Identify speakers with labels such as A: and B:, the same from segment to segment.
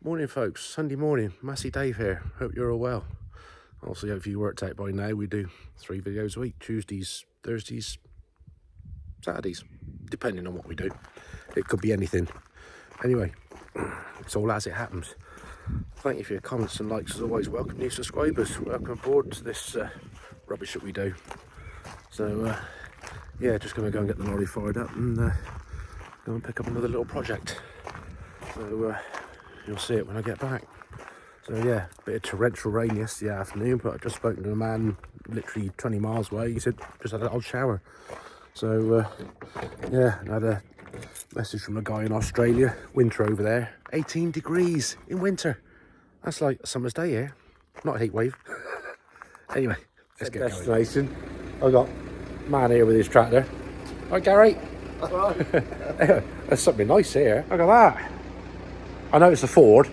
A: Morning folks, Sunday morning, Massey Dave here, hope you're all well. Also, if you worked out by now, we do 3 videos a week, Tuesdays, Thursdays, Saturdays, depending on what we do. It could be anything. Anyway, it's all as it happens. Thank you for your comments and likes as always. Welcome new subscribers, welcome aboard to this rubbish that we do. So yeah, just going to go and get the lorry fired up and go and pick up another little project. So you'll see it when I get back. So yeah, a bit of torrential rain yesterday afternoon, but I've just spoken to a man literally 20 miles away. He said just had an odd shower. So yeah, I had a message from a guy in Australia, winter over there, 18 degrees in winter. That's like a summer's day here, not a heat wave. Anyway, let's get destination. I've got a man here with his tractor. Hi Gary. There's something nice here. Look at that. I know it's a Ford,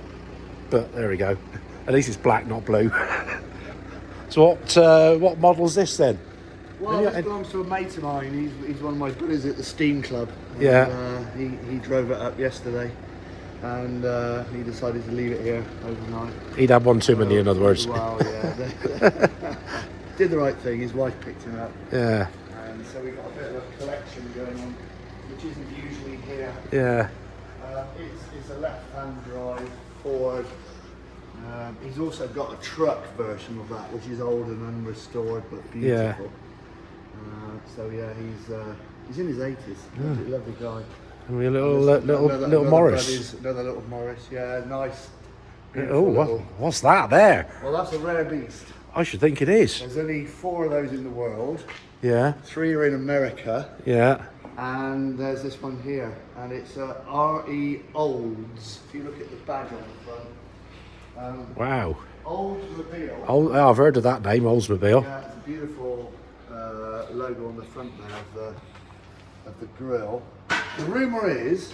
A: but there we go. At least it's black, not blue. So what model is this then?
B: Well, this belongs to a mate of mine. He's one of my buddies at the Steam Club. And,
A: Yeah.
B: He drove it up yesterday, and he decided to leave it here overnight.
A: He'd had one too many, in other words.
B: Well, yeah. Did the right thing. His wife picked him up.
A: Yeah.
B: And so we've got a bit of a collection going on, which isn't usually here.
A: Yeah.
B: It's a left-hand drive Ford. He's also got a truck version of that, which is old and unrestored but beautiful.
A: Yeah.
B: So yeah, he's in his 80s. Lovely guy.
A: And we a little Morris.
B: Another little Morris. Yeah, nice.
A: Oh, what's that there?
B: Well, that's a rare beast.
A: I should think it is.
B: There's only 4 of those in the world.
A: Yeah.
B: 3 are in America.
A: Yeah.
B: And there's this one here, and it's a R.E. Olds. If you look at the badge on the front.
A: Wow.
B: Oldsmobile.
A: Oh, I've heard of that name, Oldsmobile.
B: Yeah, it's a beautiful logo on the front there of the grille. The rumour is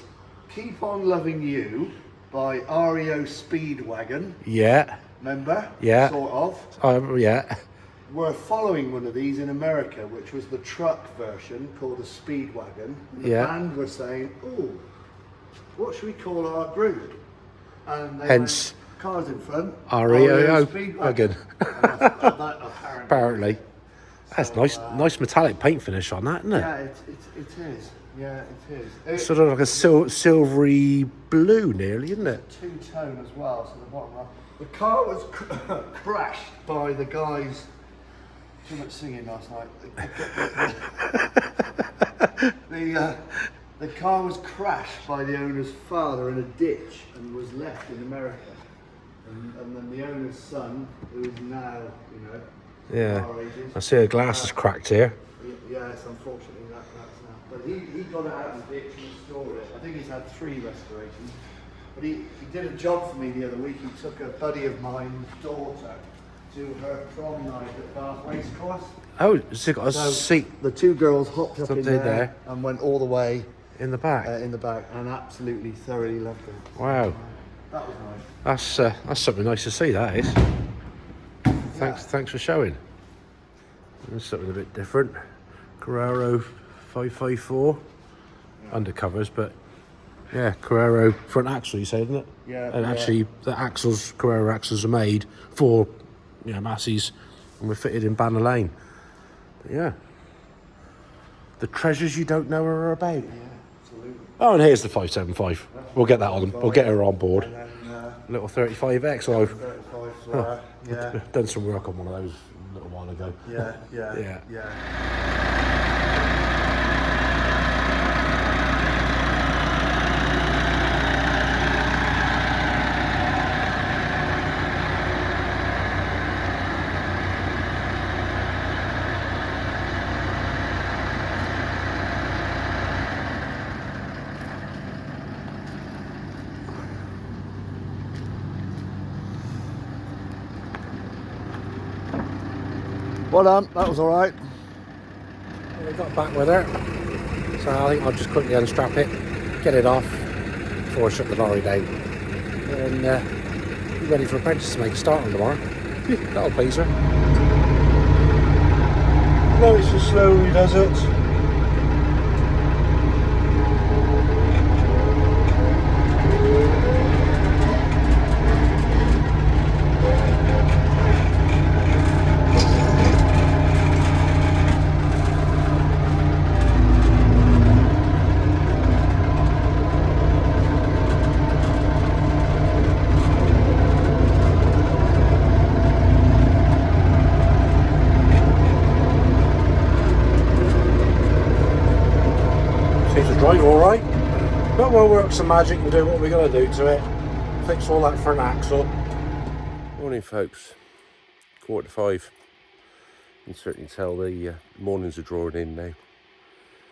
B: "Keep on Loving You" by REO Speedwagon.
A: Yeah.
B: Remember?
A: Yeah.
B: Sort of.
A: Yeah.
B: We're following one of these in America, which was the truck version called a Speedwagon. The band were saying, "Oh, what should we call our group?" And they
A: Hence,
B: went, cars in front.
A: REO
B: Speedwagon.
A: Apparently. That's
B: So,
A: nice metallic paint finish on that, isn't it?
B: Yeah, it is. Yeah, it is.
A: Sort of like a silvery blue, nearly, isn't it?
B: Two-tone as well. So the bottom half. The car was crashed by the guys. Too much singing last night. The car was crashed by the owner's father in a ditch and was left in America. And then the owner's son, who is now,
A: Yeah.
B: our ages.
A: I see a glass is cracked here.
B: Yes, unfortunately that's now. But he got it out of the ditch and restored it. I think he's had 3 restorations. But he did a job for me the other week. He took a buddy of mine's daughter to her prom night at Bath Racecourse.
A: Oh, so it got a seat
B: The 2 girls hopped up in
A: there.
B: there and went all the way
A: in the back.
B: and absolutely thoroughly loved it.
A: Wow.
B: That was nice.
A: That's something nice to see, that is. Thanks for showing. There's something a bit different. Carraro 554 undercovers, but yeah, Carraro front axle, you say, isn't it?
B: Yeah.
A: And actually, the Carraro axles are made for Massey's, and were fitted in Banner Lane. But yeah, the treasures you don't know are about.
B: Yeah, absolutely.
A: Oh, and here's the 575. We'll get that on. We'll get her on board.
B: And then,
A: Little 35X. I've
B: 35, yeah.
A: done some work on one of those a little while ago.
B: Yeah. Well done, that was alright.
A: We got back with her, so I think I'll just quickly unstrap it, get it off before I shut the lorry down, and be ready for apprentice to make a start on tomorrow. That'll please her. Notice how slowly does it. drive all right, but we'll work some magic and do what we're going to do to it. Fix all that for an axle. Morning folks, 4:45. You can certainly tell the mornings are drawing in now.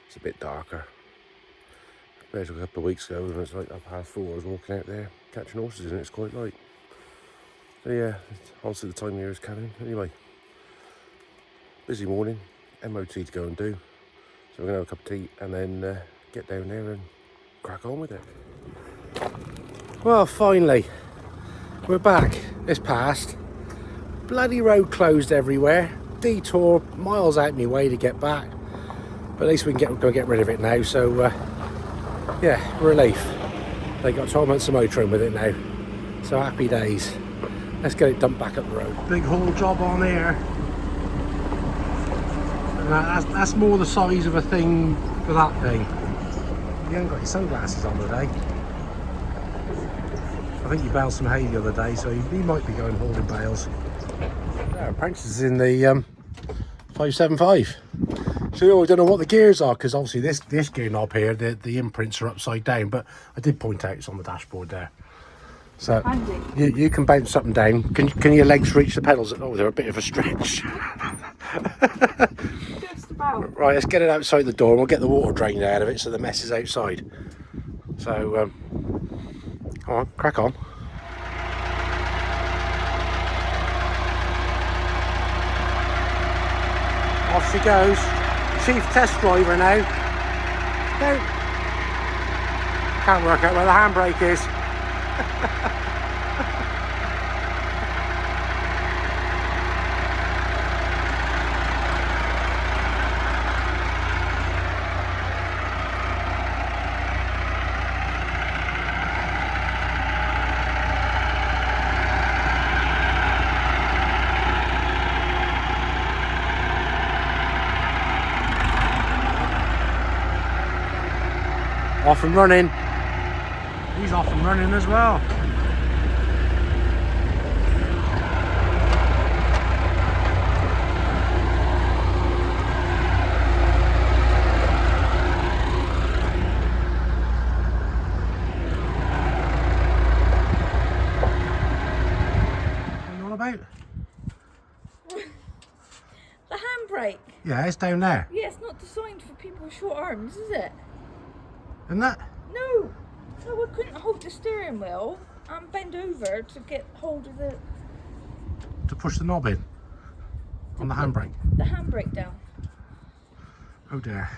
A: It's a bit darker compared to a couple of weeks ago when it was like 4:30. I was walking out there catching horses and it's quite light. So yeah, obviously the time of year is coming. Anyway, busy morning, MOT to go and do. So we're going to have a cup of tea and then get down there and crack on with it. Well, finally, we're back. It's past. Bloody road closed everywhere. Detour miles out my way to get back. But at least we can go get rid of it now. So, yeah, relief. They got 12 months of motoring with it now. So happy days. Let's get it dumped back up the road. Big haul job on here. And that's more the size of a thing for that thing. You haven't got your sunglasses on today. I think you baled some hay the other day, so he might be going hauling bales. Yeah, Apprentice is in the 575. So I don't know what the gears are, because obviously this gear knob here, the imprints are upside down, but I did point out it's on the dashboard there. So you can bounce up and down. Can your legs reach the pedals? Oh, they're a bit of a stretch.
C: Just about.
A: Right, let's get it outside the door and we'll get the water drained out of it so the mess is outside. So, come on, crack on. Off she goes. Chief test driver now. No. Can't work out where the handbrake is. Off and running. He's off and running as well. What are you on about?
C: The handbrake.
A: Yeah, it's down there.
C: Yeah, it's not designed for people with short arms, is it?
A: Isn't that?
C: No. No, I couldn't hold the steering wheel and bend over to get hold of the
A: To push the knob in on the handbrake.
C: The handbrake down.
A: Oh dear.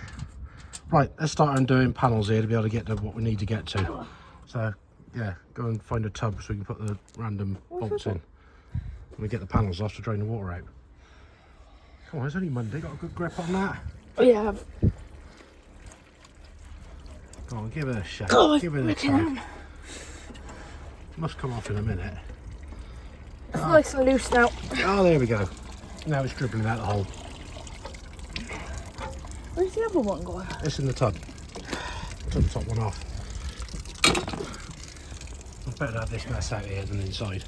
A: Right, let's start undoing panels here to be able to get to what we need to get to. So, yeah, go and find a tub so we can put the random bolts in. And we get the panels off to drain the water out. Come on, it's only Monday, got a good grip on that.
C: Oh, yeah.
A: Go on, give it a shake.
C: God,
A: give it a tug. Must come off in a minute.
C: It's nice and loose now.
A: Oh, there we go. Now it's dribbling out the hole.
C: Where's the other one going?
A: It's in the tub. Took the top one off. It's better to have this mess out here than inside.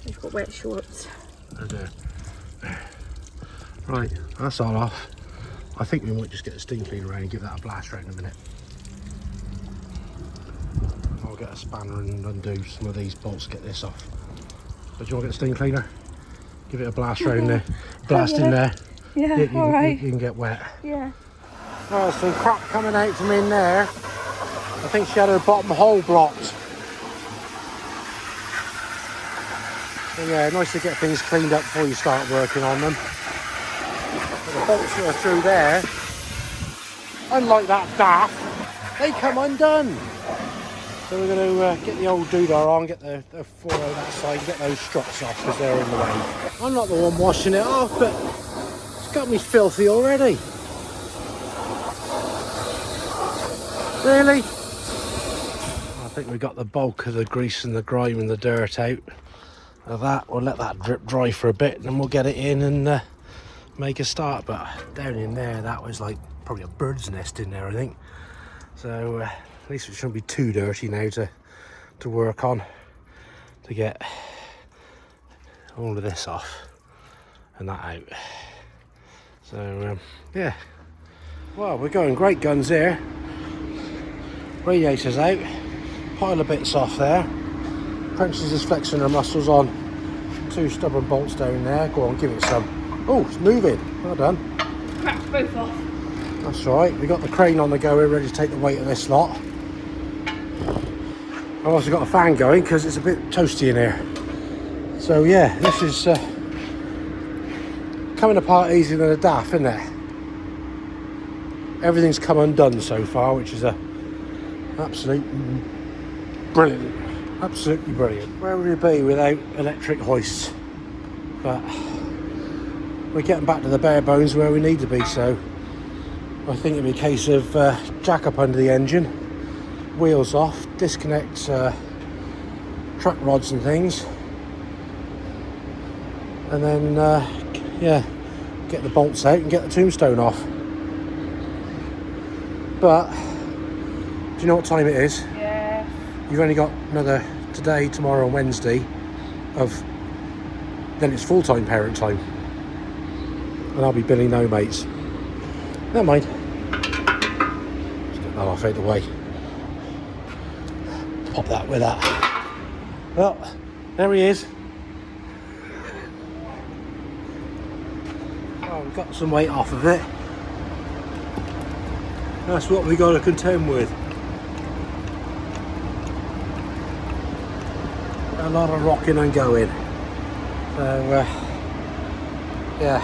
C: He's got wet shorts.
A: Oh dear. Right, that's all off. I think we might just get the steam cleaner around and give that a blast around in a minute. I'll get a spanner and undo some of these bolts, get this off. But do you want to get the steam cleaner? Give it a blast around there. Blast in there.
C: Yeah,
A: You
C: alright.
A: can get wet.
C: Yeah.
A: Well, some crap coming out from in there. I think she had her bottom hole blocked. So yeah, nice to get things cleaned up before you start working on them. But the bolts that are through there, unlike that daft, they come undone. So we're going to get the old doodah on, get the 4 that side, get those struts off because they're in the way. I'm not the one washing it off, but it's got me filthy already. Really? I think we got the bulk of the grease and the grime and the dirt out of that. We'll let that drip dry for a bit and then we'll get it in and make a start. But down in there, that was like probably a bird's nest in there, I think. So at least it shouldn't be too dirty now to work on, to get all of this off and that out. So yeah, Well, we're going great guns here. Radiator's out. Pile of bits off there. Princess is flexing her muscles on 2 stubborn bolts down there. Go on, give it some. Oh, it's moving. Well done.
C: Cracked both off.
A: That's right. We got the crane on the go. We're ready to take the weight of this lot. I've also got a fan going because it's a bit toasty in here. So yeah, this is coming apart easier than a daff, isn't it? Everything's come undone so far, which is absolutely absolutely brilliant. Where would we be without electric hoists? But we're getting back to the bare bones where we need to be, so I think it'd be a case of jack up under the engine, wheels off, disconnect truck rods and things, and then yeah, get the bolts out and get the tombstone off. But do you know what time it is?
C: Yeah.
A: You've only got another today, tomorrow and Wednesday then it's full-time parent time, and I'll be billing no mates. Never mind, let's get that off out the way. Pop that with that. Well, there he is. Well, we've got some weight off of it. That's what we got to contend with. A lot of rocking and going. So yeah,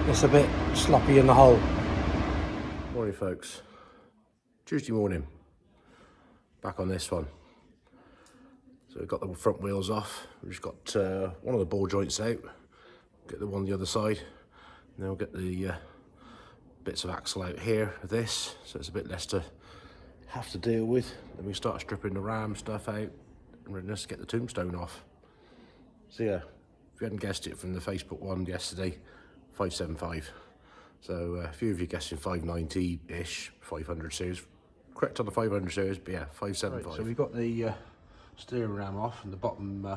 A: it's a bit sloppy in the hole. Morning folks, Tuesday morning, back on this one. So we've got the front wheels off, we've just got one of the ball joints out, get the one on the other side, and then we'll get the bits of axle out here of this, so it's a bit less to have to deal with. Then we start stripping the ram stuff out and ready to get the tombstone off. So yeah, if you hadn't guessed it from the Facebook one yesterday, 575. So a few of you guessing 590-ish, 500 series. Correct on the 500 series, but yeah, 575. Right, so we've got the steering ram off and the bottom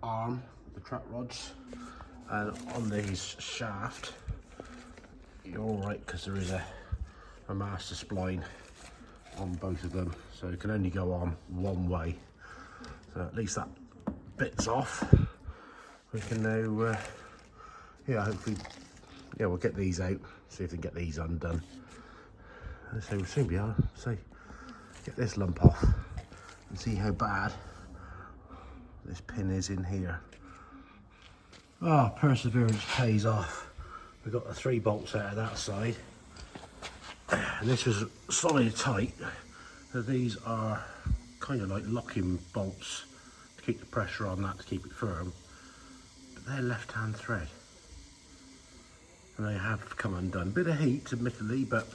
A: arm, the track rods, and on these shaft, you're all right because there is a master spline on both of them, so it can only go on one way. So at least that bit's off. We can now, yeah, hopefully, yeah, we'll get these out, see if we can get these undone. And so we'll soon be able to get this lump off and see how bad this pin is in here. Oh, perseverance pays off. We've got the 3 bolts out of that side, and this was solid tight. So these are kind of like locking bolts to keep the pressure on that, to keep it firm. But they're left-hand thread, and they have come undone. Bit of heat, admittedly, but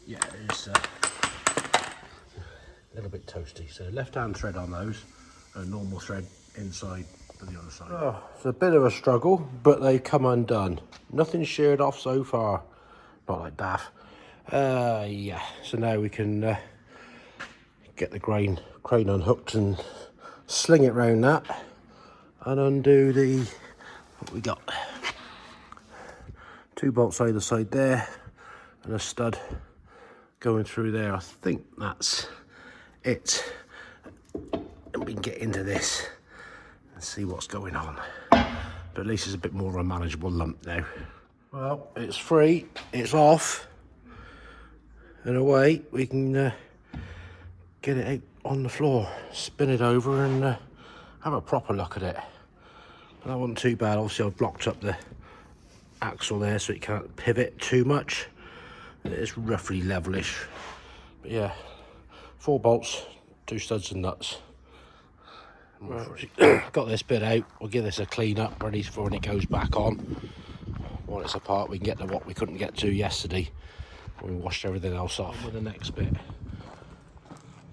A: yeah, it's a little bit toasty. So left-hand thread on those, and normal thread inside for the other side. Oh, it's a bit of a struggle, but they come undone. Nothing sheared off so far, not like daft. Yeah, so now we can get the crane unhooked and sling it round that and undo what we got. 2 bolts either side there and a stud going through there. I think that's it, and we can get into this and see what's going on. But at least it's a bit more of a manageable lump now. Well, it's free, it's off, and away we can get it out on the floor, spin it over and have a proper look at it. But that wasn't too bad. Obviously I've blocked up the axle there so it can't pivot too much. It's roughly levelish, but yeah, 4 bolts, 2 studs and nuts. Right. Got this bit out, we'll give this a clean up ready for when it goes back on. When it's apart we can get to what we couldn't get to yesterday when we washed everything else off. With the next bit,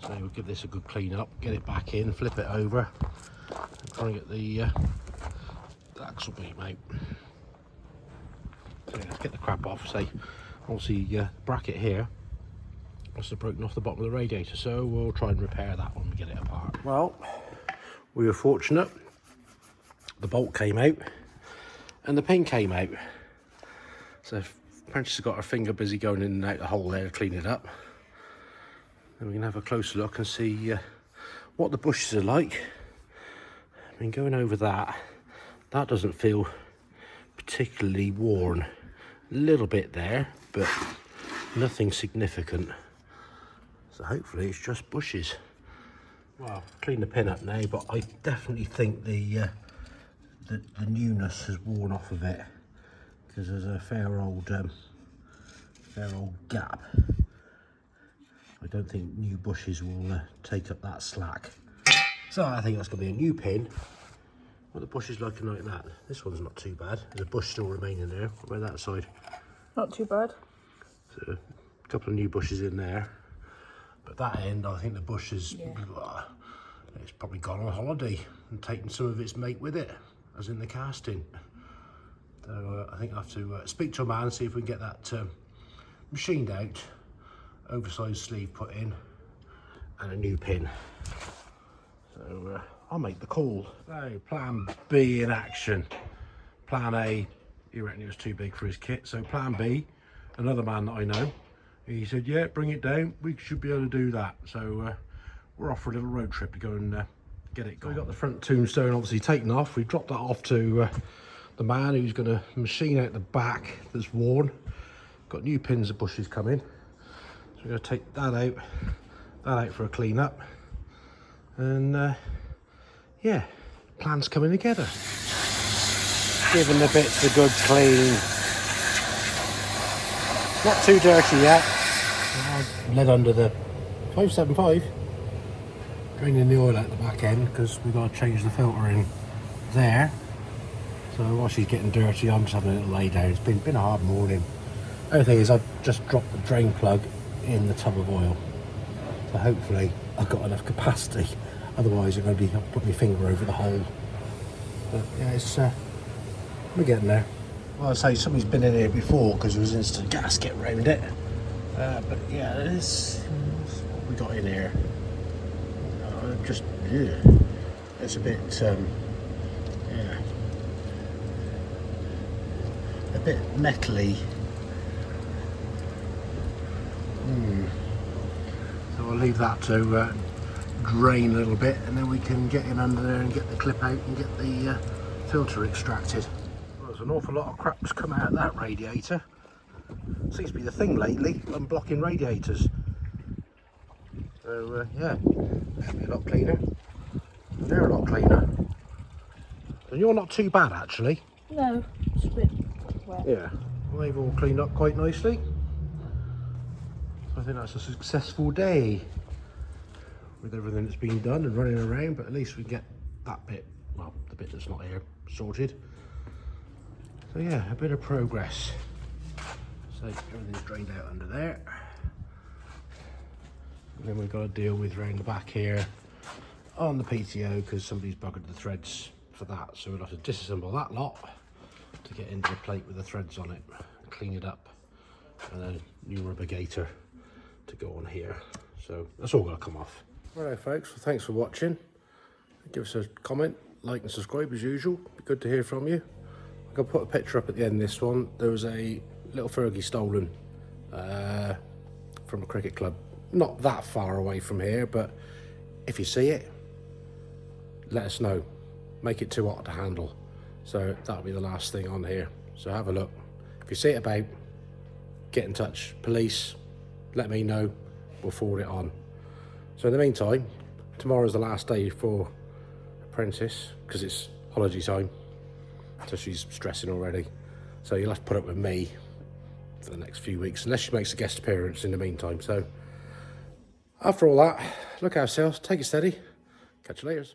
A: so we'll give this a good clean up, get it back in, flip it over and try and get the axle beam out. So let's get the crap off. Say, obviously bracket here must have broken off the bottom of the radiator, so we'll try and repair that when we get it apart. Well, we were fortunate, the bolt came out and the pin came out, so Apprentice has got her finger busy going in and out the hole there to clean it up. Then we can have a closer look and see what the bushes are like. I mean, going over that doesn't feel particularly worn. A little bit there, but nothing significant. So hopefully it's just bushes. Well, clean the pin up now, but I definitely think the newness has worn off of it, because there's a fair old gap. I don't think new bushes will take up that slack. So I think that's going to be a new pin. What the bush is looking like that. This one's not too bad. There's a bush still remaining there. What about that side?
C: Not too bad.
A: So a couple of new bushes in there. But that end, I think the bush is, it's probably gone on holiday and taken some of its mate with it, as in the casting. So I think I'll have to speak to a man, see if we can get that machined out, oversized sleeve put in, and a new pin. So I'll make the call. So plan B in action. Plan A, he reckoned it was too big for his kit. So plan B, another man that I know, he said, yeah, bring it down. We should be able to do that. So we're off for a little road trip to go and get it going. We got the front tombstone obviously taken off. We dropped that off to the man who's going to machine out the back that's worn. Got new pins and bushes coming. So we're going to take that out for a clean up. And yeah, plan's coming together. Giving the bits a good clean. Not too dirty yet. Lead under the 575. Draining the oil out the back end because we've got to change the filter in there. So while she's getting dirty, I'm just having a little lay down. It's been a hard morning. The only thing is I've just dropped the drain plug in the tub of oil. So hopefully I've got enough capacity. Otherwise I'm going to be putting my finger over the hole. But yeah, it's we're getting there. Well, I say somebody's been in here before because there was instant gasket around it. But yeah, it's what we got in here. It's a bit yeah, a bit metally. So I'll leave that to drain a little bit, and then we can get in under there and get the clip out and get the filter extracted. Well, there's an awful lot of crap's come out of that radiator. Seems to be the thing lately, unblocking radiators. So yeah, that'll be a lot cleaner. And they're a lot cleaner. And you're not too bad actually.
C: No, it's a bit wet.
A: Yeah, well, they've all cleaned up quite nicely. So I think that's a successful day with everything that's been done and running around, but at least we get that bit, well, the bit that's not here, sorted. So yeah, a bit of progress. So everything's drained out under there. And then we've got to deal with round the back here on the PTO because somebody's buggered the threads for that. So we'll have to disassemble that lot to get into the plate with the threads on it, clean it up, and a new rubber gaiter to go on here. So that's all going to come off. Righto folks, well, thanks for watching. Give us a comment, like and subscribe as usual. Be good to hear from you. I'm going to put a picture up at the end of this one. There was a little Fergie stolen from a cricket club. Not that far away from here, but if you see it, let us know. Make it too hot to handle. So that'll be the last thing on here. So have a look. If you see it about, get in touch. Police, let me know. We'll forward it on. So in the meantime, tomorrow's the last day for Apprentice because it's holiday time. So she's stressing already. So you'll have to put up with me for the next few weeks, unless she makes a guest appearance in the meantime. So after all that, look after yourselves, take it steady. Catch you later.